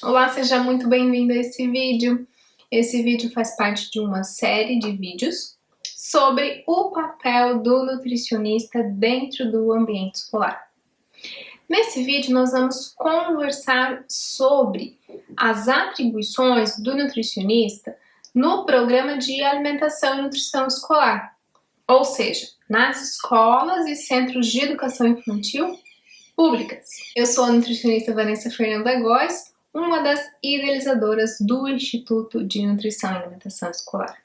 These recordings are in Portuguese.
Olá, seja muito bem-vindo a esse vídeo. Esse vídeo faz parte de uma série de vídeos sobre o papel do nutricionista dentro do ambiente escolar. Nesse vídeo nós vamos conversar sobre as atribuições do nutricionista no programa de alimentação e nutrição escolar, ou seja, nas escolas e centros de educação infantil públicas. Eu sou a nutricionista Vanessa Fernanda Góes, uma das idealizadoras do Instituto de Nutrição e Alimentação Escolar.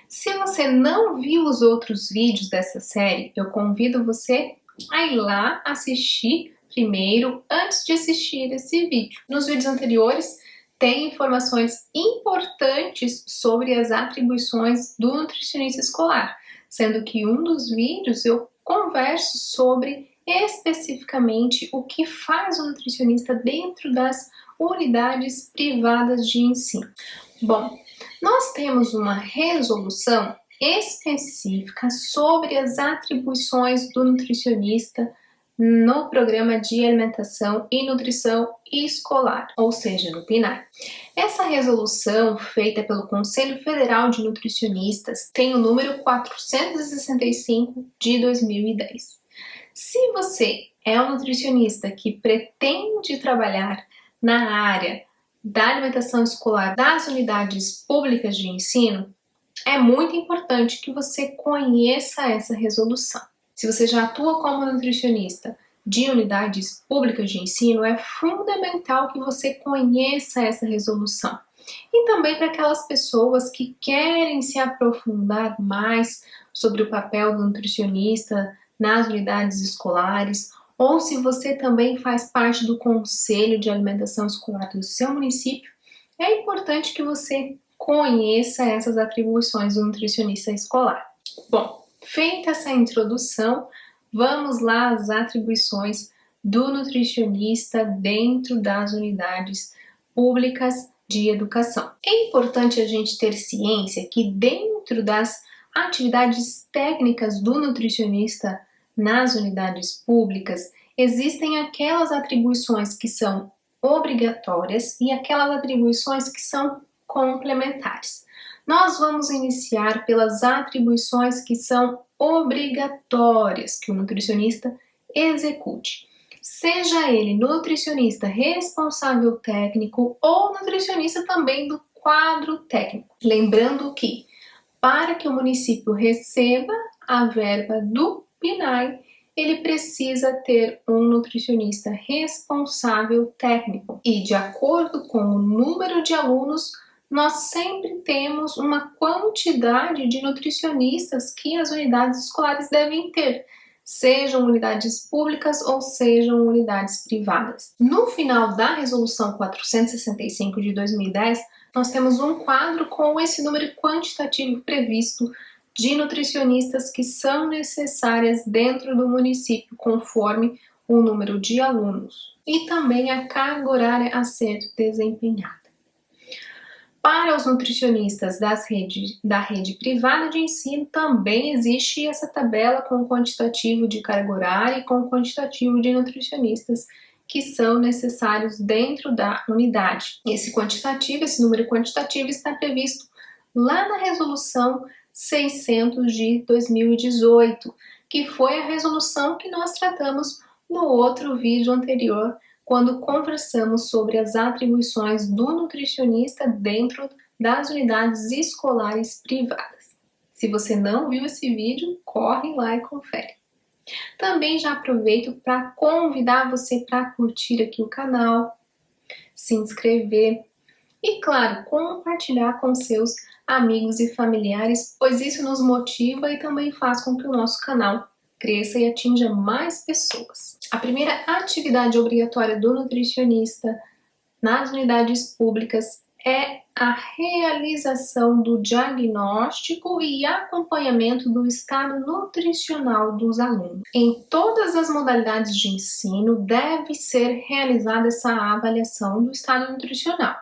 Se você não viu os outros vídeos dessa série, eu convido você a ir lá assistir primeiro antes de assistir esse vídeo. Nos vídeos anteriores tem informações importantes sobre as atribuições do nutricionista escolar, sendo que um dos vídeos eu converso sobre especificamente o que faz o nutricionista dentro das unidades privadas de ensino. Bom, nós temos uma resolução específica sobre as atribuições do nutricionista no programa de alimentação e nutrição escolar, ou seja, no PNAE. Essa resolução, feita pelo Conselho Federal de Nutricionistas, tem o número 465 de 2010. Se você é um nutricionista que pretende trabalhar na área da alimentação escolar das unidades públicas de ensino, é muito importante que você conheça essa resolução. Se você já atua como nutricionista de unidades públicas de ensino, é fundamental que você conheça essa resolução. E também para aquelas pessoas que querem se aprofundar mais sobre o papel do nutricionista nas unidades escolares, ou se você também faz parte do Conselho de Alimentação Escolar do seu município, é importante que você conheça essas atribuições do nutricionista escolar. Bom, feita essa introdução, vamos lá às atribuições do nutricionista dentro das unidades públicas de educação. É importante a gente ter ciência que dentro das atividades técnicas do nutricionista nas unidades públicas, existem aquelas atribuições que são obrigatórias e aquelas atribuições que são complementares. Nós vamos iniciar pelas atribuições que são obrigatórias que o nutricionista execute. Seja ele nutricionista responsável técnico ou nutricionista também do quadro técnico. Lembrando que, para que o município receba a verba do PNAE, ele precisa ter um nutricionista responsável técnico. E de acordo com o número de alunos, nós sempre temos uma quantidade de nutricionistas que as unidades escolares devem ter, sejam unidades públicas ou sejam unidades privadas. No final da Resolução 465 de 2010, nós temos um quadro com esse número quantitativo previsto de nutricionistas que são necessárias dentro do município, conforme o número de alunos e também a carga horária a ser desempenhada. Para os nutricionistas da rede privada de ensino, também existe essa tabela com o quantitativo de carga horária e com o quantitativo de nutricionistas que são necessários dentro da unidade. Esse número quantitativo está previsto lá na Resolução 600 de 2018, que foi a resolução que nós tratamos no outro vídeo anterior, quando conversamos sobre as atribuições do nutricionista dentro das unidades escolares privadas. Se você não viu esse vídeo, corre lá e confere. Também já aproveito para convidar você para curtir aqui o canal, se inscrever e, claro, compartilhar com seus amigos e familiares, pois isso nos motiva e também faz com que o nosso canal cresça e atinja mais pessoas. A primeira atividade obrigatória do nutricionista nas unidades públicas é a realização do diagnóstico e acompanhamento do estado nutricional dos alunos. Em todas as modalidades de ensino deve ser realizada essa avaliação do estado nutricional,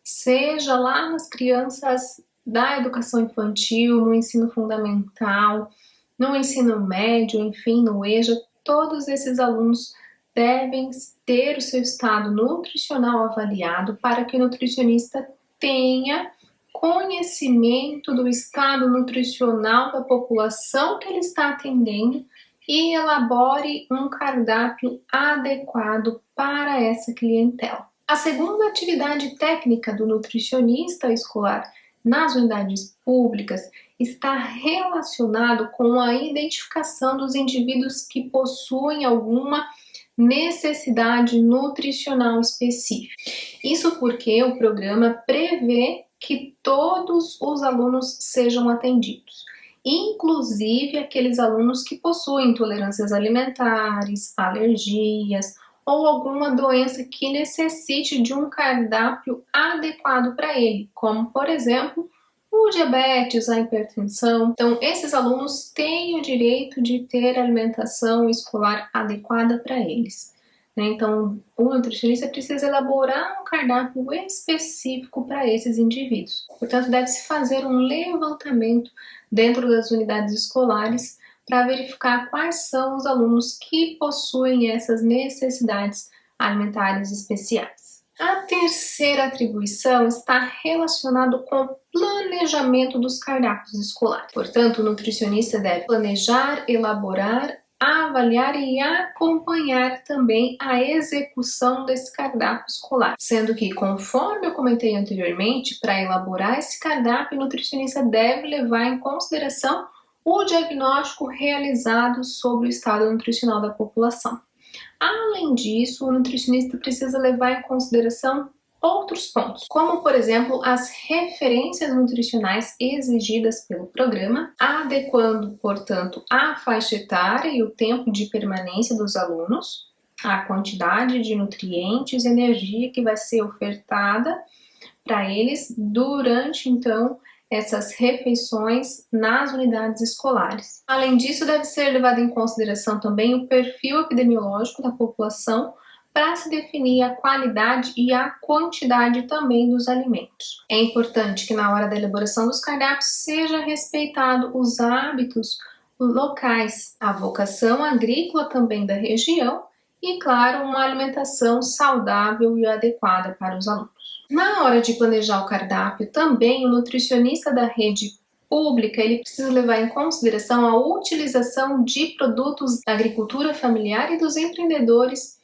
seja lá nas crianças da educação infantil, no ensino fundamental, no ensino médio, enfim, no EJA, todos esses alunos devem ter o seu estado nutricional avaliado para que o nutricionista tenha conhecimento do estado nutricional da população que ele está atendendo e elabore um cardápio adequado para essa clientela. A segunda atividade técnica do nutricionista escolar nas unidades públicas está relacionado com a identificação dos indivíduos que possuem alguma necessidade nutricional específica. Isso porque o programa prevê que todos os alunos sejam atendidos, inclusive aqueles alunos que possuem intolerâncias alimentares, alergias ou alguma doença que necessite de um cardápio adequado para ele, como, por exemplo, o diabetes, a hipertensão. Então, esses alunos têm o direito de ter alimentação escolar adequada para eles. Então, o nutricionista precisa elaborar um cardápio específico para esses indivíduos. Portanto, deve-se fazer um levantamento dentro das unidades escolares para verificar quais são os alunos que possuem essas necessidades alimentares especiais. A terceira atribuição está relacionada com o planejamento dos cardápios escolares. Portanto, o nutricionista deve planejar, elaborar, avaliar e acompanhar também a execução desse cardápio escolar. Sendo que, conforme eu comentei anteriormente, para elaborar esse cardápio, o nutricionista deve levar em consideração o diagnóstico realizado sobre o estado nutricional da população. Além disso, o nutricionista precisa levar em consideração outros pontos, como, por exemplo, as referências nutricionais exigidas pelo programa, adequando, portanto, a faixa etária e o tempo de permanência dos alunos, a quantidade de nutrientes e energia que vai ser ofertada para eles durante, então, essas refeições nas unidades escolares. Além disso, deve ser levado em consideração também o perfil epidemiológico da população para se definir a qualidade e a quantidade também dos alimentos. É importante que na hora da elaboração dos cardápios seja respeitado os hábitos locais, a vocação agrícola também da região e, claro, uma alimentação saudável e adequada para os alunos. Na hora de planejar o cardápio, também o nutricionista da rede pública ele precisa levar em consideração a utilização de produtos da agricultura familiar e dos empreendedores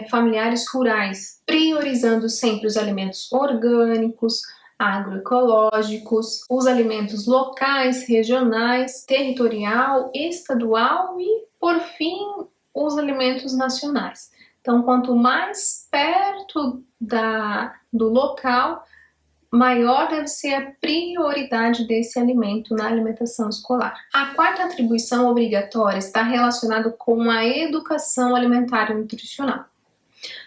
familiares rurais, priorizando sempre os alimentos orgânicos, agroecológicos, os alimentos locais, regionais, territorial, estadual e, por fim, os alimentos nacionais. Então, quanto mais perto do local, maior deve ser a prioridade desse alimento na alimentação escolar. A quarta atribuição obrigatória está relacionada com a educação alimentar e nutricional.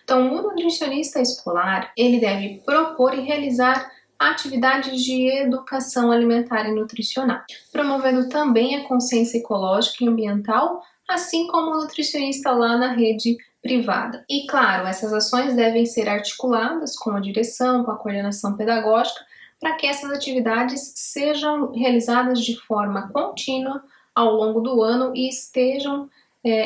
Então, o nutricionista escolar, ele deve propor e realizar atividades de educação alimentar e nutricional, promovendo também a consciência ecológica e ambiental, assim como o nutricionista lá na rede privada. E claro, essas ações devem ser articuladas com a direção, com a coordenação pedagógica, para que essas atividades sejam realizadas de forma contínua ao longo do ano e estejam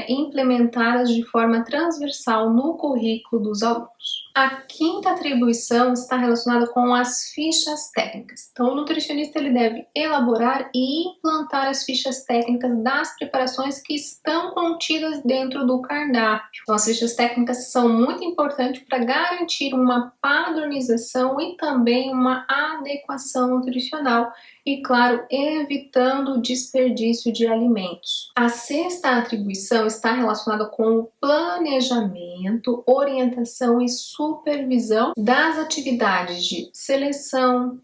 implementadas de forma transversal no currículo dos alunos. A quinta atribuição está relacionada com as fichas técnicas. Então, o nutricionista ele deve elaborar e implantar as fichas técnicas das preparações que estão contidas dentro do cardápio. Então, as fichas técnicas são muito importantes para garantir uma padronização e também uma adequação nutricional e, claro, evitando o desperdício de alimentos. A sexta atribuição está relacionada com o planejamento, orientação e supervisão das atividades de seleção,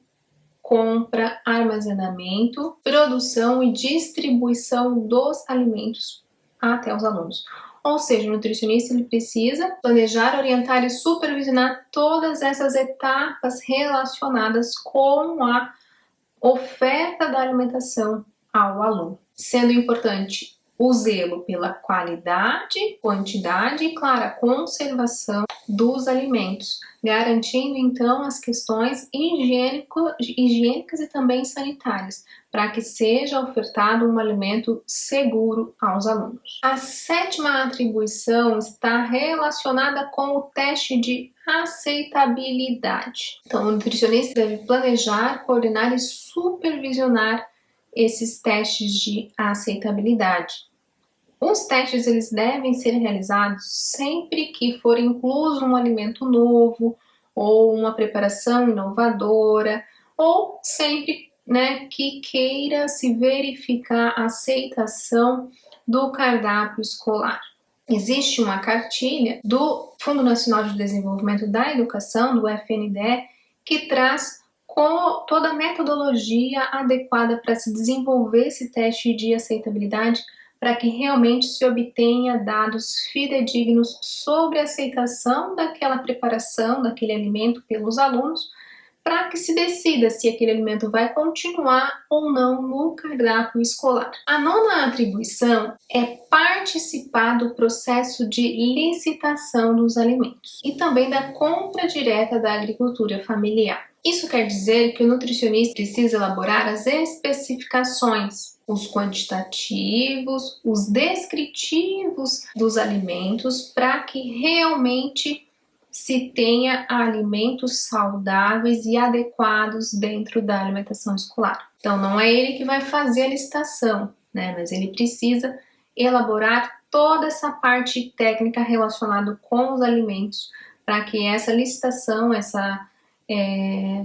compra, armazenamento, produção e distribuição dos alimentos até os alunos. Ou seja, o nutricionista ele precisa planejar, orientar e supervisionar todas essas etapas relacionadas com a oferta da alimentação ao aluno, sendo importante o zelo pela qualidade, quantidade e, claro, a conservação dos alimentos, garantindo então as questões higiênicas e também sanitárias, para que seja ofertado um alimento seguro aos alunos. A sétima atribuição está relacionada com o teste de aceitabilidade. Então, o nutricionista deve planejar, coordenar e supervisionar esses testes de aceitabilidade. Os testes eles devem ser realizados sempre que for incluso um alimento novo ou uma preparação inovadora, ou sempre, que queira se verificar a aceitação do cardápio escolar. Existe uma cartilha do Fundo Nacional de Desenvolvimento da Educação, do FNDE, que traz com toda a metodologia adequada para se desenvolver esse teste de aceitabilidade, para que realmente se obtenha dados fidedignos sobre a aceitação daquela preparação, daquele alimento pelos alunos, para que se decida se aquele alimento vai continuar ou não no cardápio escolar. A nona atribuição é participar do processo de licitação dos alimentos e também da compra direta da agricultura familiar. Isso quer dizer que o nutricionista precisa elaborar as especificações, os quantitativos, os descritivos dos alimentos, para que realmente se tenha alimentos saudáveis e adequados dentro da alimentação escolar. Então, não é ele que vai fazer a licitação, mas ele precisa elaborar toda essa parte técnica relacionada com os alimentos, para que essa licitação, essa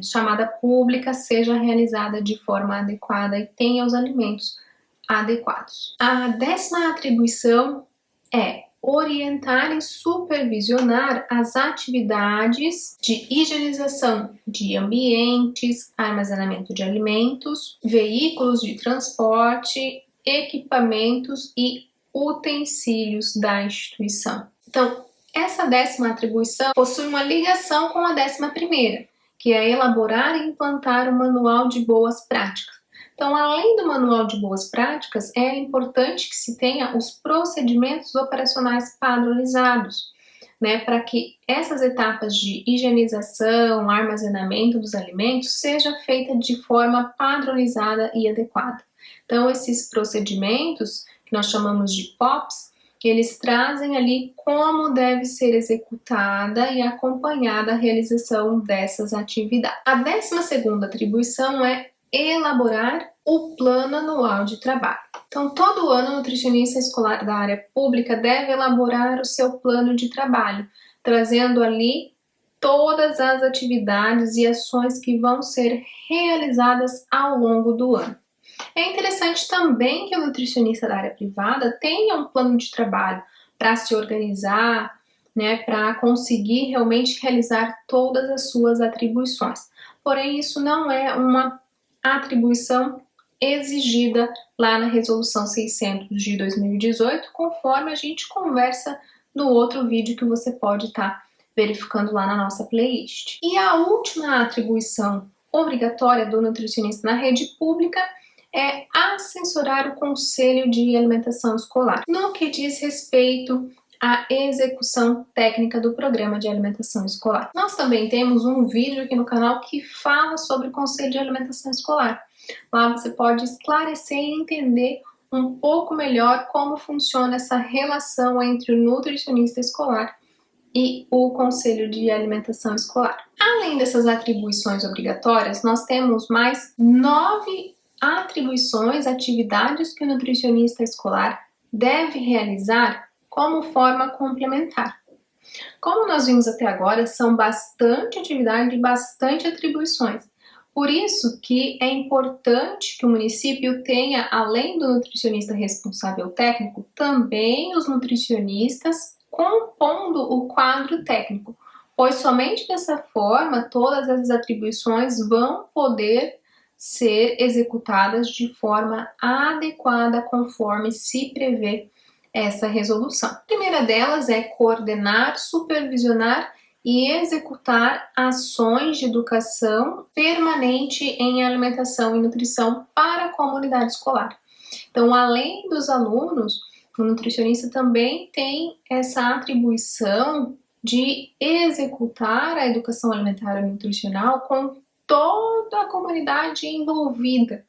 chamada pública, seja realizada de forma adequada e tenha os alimentos adequados. A 10ª atribuição é orientar e supervisionar as atividades de higienização de ambientes, armazenamento de alimentos, veículos de transporte, equipamentos e utensílios da instituição. Então, essa 10ª atribuição possui uma ligação com a 11ª, que é elaborar e implantar o Manual de Boas Práticas. Então, além do Manual de Boas Práticas, é importante que se tenha os procedimentos operacionais padronizados, para que essas etapas de higienização, armazenamento dos alimentos seja feita de forma padronizada e adequada. Então, esses procedimentos, que nós chamamos de POPs, eles trazem ali como deve ser executada e acompanhada a realização dessas atividades. A 12ª atribuição é elaborar o plano anual de trabalho. Então, todo ano, o nutricionista escolar da área pública deve elaborar o seu plano de trabalho, trazendo ali todas as atividades e ações que vão ser realizadas ao longo do ano. É interessante também que o nutricionista da área privada tenha um plano de trabalho para se organizar, para conseguir realmente realizar todas as suas atribuições. Porém, isso não é uma atribuição exigida lá na Resolução 600 de 2018, conforme a gente conversa no outro vídeo que você pode estar verificando lá na nossa playlist. E a última atribuição obrigatória do nutricionista na rede pública é assessorar o Conselho de Alimentação Escolar, no que diz respeito à execução técnica do Programa de Alimentação Escolar. Nós também temos um vídeo aqui no canal que fala sobre o Conselho de Alimentação Escolar. Lá você pode esclarecer e entender um pouco melhor como funciona essa relação entre o nutricionista escolar e o Conselho de Alimentação Escolar. Além dessas atribuições obrigatórias, nós temos mais 9 atribuições, atividades que o nutricionista escolar deve realizar como forma complementar. Como nós vimos até agora, são bastante atividade e bastante atribuições. Por isso que é importante que o município tenha, além do nutricionista responsável técnico, também os nutricionistas compondo o quadro técnico, pois somente dessa forma todas as atribuições vão poder ser executadas de forma adequada conforme se prevê essa resolução. A primeira delas é coordenar, supervisionar e executar ações de educação permanente em alimentação e nutrição para a comunidade escolar. Então, além dos alunos, o nutricionista também tem essa atribuição de executar a educação alimentar e nutricional com toda a comunidade envolvida,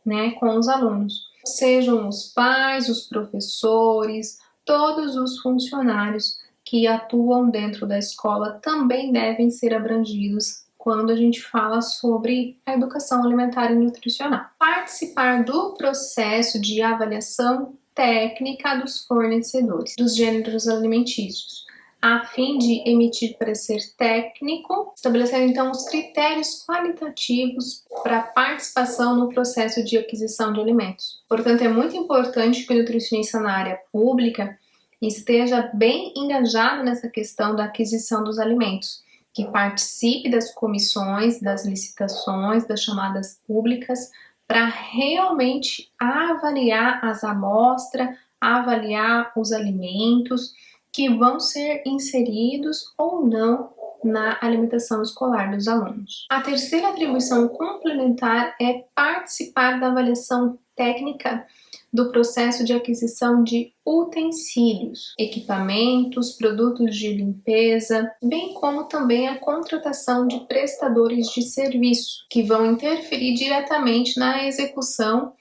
né, com os alunos. Sejam os pais, os professores, todos os funcionários que atuam dentro da escola também devem ser abrangidos quando a gente fala sobre a educação alimentar e nutricional. Participar do processo de avaliação técnica dos fornecedores dos gêneros alimentícios, a fim de emitir parecer técnico, estabelecendo então os critérios qualitativos para participação no processo de aquisição de alimentos. Portanto, é muito importante que o nutricionista na área pública esteja bem engajado nessa questão da aquisição dos alimentos, que participe das comissões, das licitações, das chamadas públicas, para realmente avaliar as amostras, avaliar os alimentos que vão ser inseridos ou não na alimentação escolar dos alunos. A terceira atribuição complementar é participar da avaliação técnica do processo de aquisição de utensílios, equipamentos, produtos de limpeza, bem como também a contratação de prestadores de serviço, que vão interferir diretamente na execução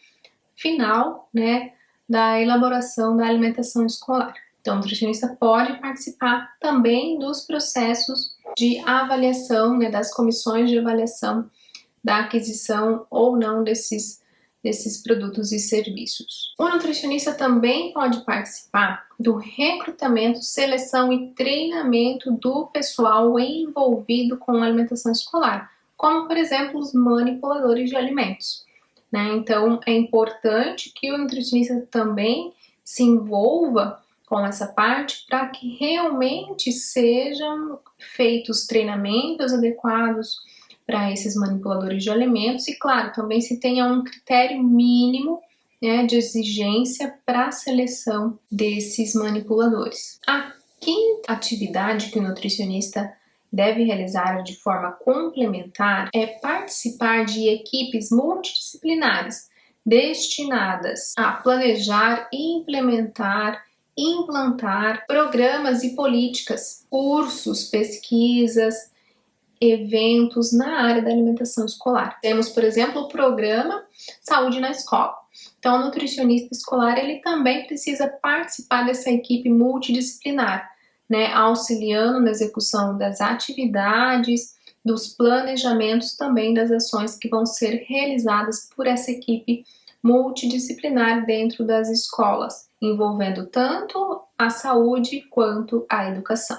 final, né, da elaboração da alimentação escolar. Então, o nutricionista pode participar também dos processos de avaliação, né, das comissões de avaliação da aquisição ou não desses produtos e serviços. O nutricionista também pode participar do recrutamento, seleção e treinamento do pessoal envolvido com a alimentação escolar, como, por exemplo, os manipuladores de alimentos, né? Então, é importante que o nutricionista também se envolva com essa parte para que realmente sejam feitos treinamentos adequados para esses manipuladores de alimentos e, claro, também se tenha um critério mínimo, né, de exigência para a seleção desses manipuladores. A quinta atividade que o nutricionista deve realizar de forma complementar é participar de equipes multidisciplinares destinadas a planejar, implementar, implantar programas e políticas, cursos, pesquisas, eventos na área da alimentação escolar. Temos, por exemplo, o programa Saúde na Escola. Então, o nutricionista escolar ele também precisa participar dessa equipe multidisciplinar, né, auxiliando na execução das atividades, dos planejamentos também das ações que vão ser realizadas por essa equipe multidisciplinar dentro das escolas, envolvendo tanto a saúde quanto a educação.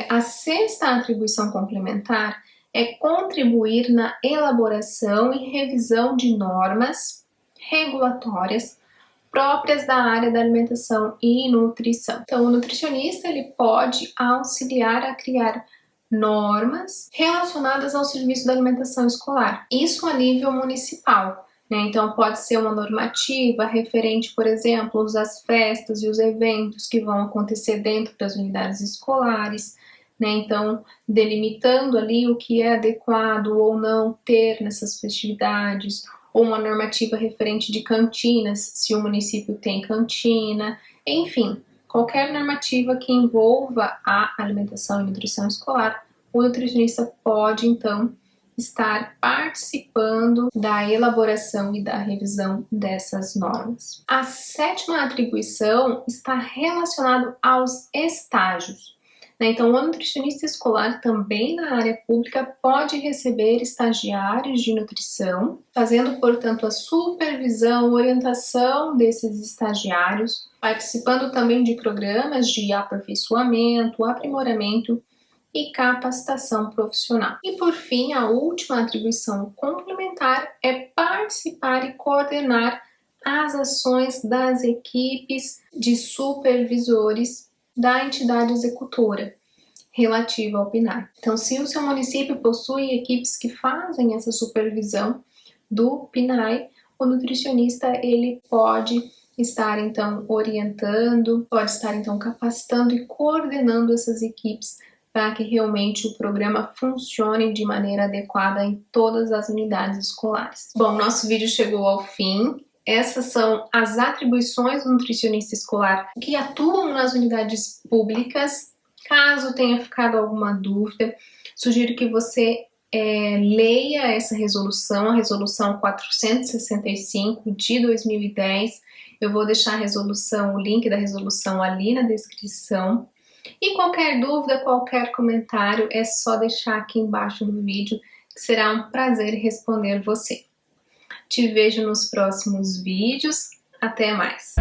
A sexta atribuição complementar é contribuir na elaboração e revisão de normas regulatórias próprias da área da alimentação e nutrição. Então, o nutricionista ele pode auxiliar a criar normas relacionadas ao serviço da alimentação escolar, isso a nível municipal. Então, pode ser uma normativa referente, por exemplo, às festas e os eventos que vão acontecer dentro das unidades escolares, né? Então, delimitando ali o que é adequado ou não ter nessas festividades, ou uma normativa referente de cantinas, se o município tem cantina, enfim, qualquer normativa que envolva a alimentação e nutrição escolar, o nutricionista pode, então, estar participando da elaboração e da revisão dessas normas. A sétima atribuição está relacionada aos estágios. Então, o nutricionista escolar também na área pública pode receber estagiários de nutrição, fazendo, portanto, a supervisão, orientação desses estagiários, participando também de programas de aperfeiçoamento, aprimoramento e capacitação profissional. E por fim, a última atribuição complementar é participar e coordenar as ações das equipes de supervisores da entidade executora relativa ao PNAE. Então, se o seu município possui equipes que fazem essa supervisão do PNAE, o nutricionista ele pode estar então orientando, pode estar então capacitando e coordenando essas equipes para que realmente o programa funcione de maneira adequada em todas as unidades escolares. Bom, nosso vídeo chegou ao fim. Essas são as atribuições do nutricionista escolar que atuam nas unidades públicas. Caso tenha ficado alguma dúvida, sugiro que você leia essa resolução, a resolução 465 de 2010. Eu vou deixar a resolução, o link da resolução ali na descrição. E qualquer dúvida, qualquer comentário, é só deixar aqui embaixo do vídeo, que será um prazer responder você. Te vejo nos próximos vídeos. Até mais!